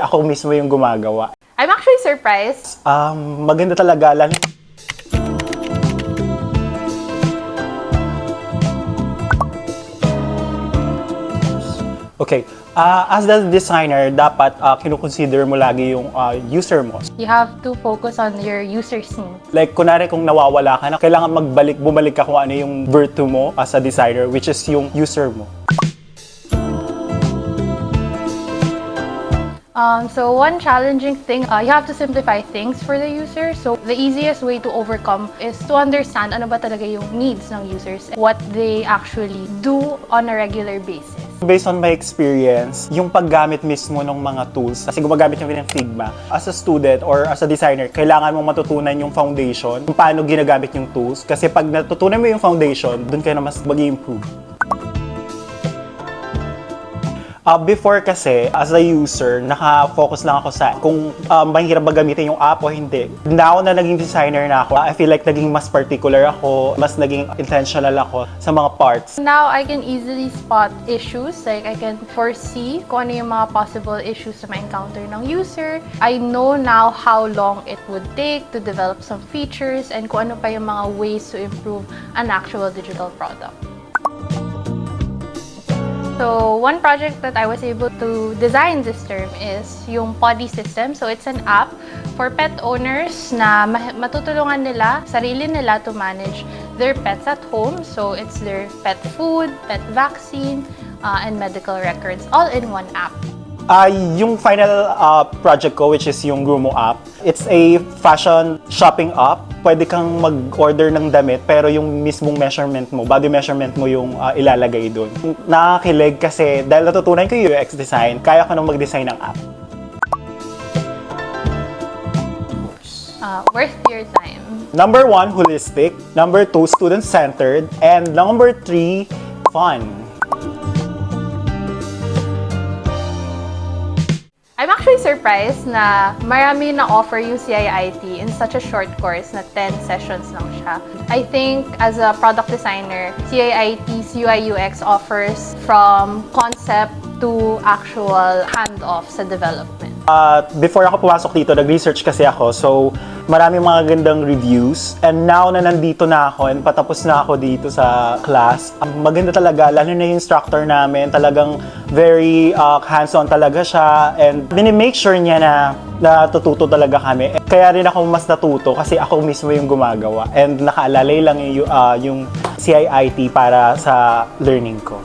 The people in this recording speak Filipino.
Ako mismo yung gumagawa. I'm actually surprised. Maganda talaga. Okay, as the designer, dapat kinukonsider mo lagi yung user mo. You have to focus on your user's needs. Like, kunwari kung nawawala ka na, kailangan bumalik ka kung ano yung virtue mo as a designer, which is yung user mo. So one challenging thing, you have to simplify things for the user. So the easiest way to overcome is to understand ano ba talaga yung needs ng users, what they actually do on a regular basis. Based on my experience, yung paggamit mismo ng mga tools, kasi gumagamit yung ng Figma, as a student or as a designer, kailangan mong matutunan yung foundation, kung paano ginagamit yung tools. Kasi pag natutunan mo yung foundation, dun ka na mas mag-improve. Before kasi, as a user, naka-focus lang ako sa kung mahirap ba gamitin yung app o hindi. Now na naging designer na ako, I feel like naging mas particular ako, mas naging intentional ako sa mga parts. Now, I can easily spot issues. Like, I can foresee kung ano yung mga possible issues na ma-encounter ng user. I know now how long it would take to develop some features and kung ano pa yung mga ways to improve an actual digital product. So, one project that I was able to design this term is yung Poddy system. So, it's an app for pet owners na matutulungan nila, sarili nila to manage their pets at home. So, it's their pet food, pet vaccine, and medical records all in one app. Yung final project ko, which is yung Grumo app, it's a fashion shopping app. Pwede kang mag-order ng damit, pero yung mismong measurement mo, body measurement mo yung ilalagay doon. Nakakilig kasi dahil natutunan ko yung UX design, kaya ko nang mag-design ng app. Worth your time. Number 1, holistic. Number 2, student-centered. And number 3, fun. I'm actually surprised na marami na offer yung CIIT in such a short course na 10 sessions lang siya. I think as a product designer, CIIT's UI UX offers from concept to actual handoff sa development. Before ako pumasok dito, nag-research kasi ako. So, maraming mga gandang reviews. And now na nandito na ako and patapos na ako dito sa class, maganda talaga, lalo na yung instructor namin, talagang very hands-on talaga siya. And make sure niya na natututo talaga kami. Kaya rin ako mas natuto kasi ako mismo yung gumagawa. And nakaalalay lang yung CIIT para sa learning ko.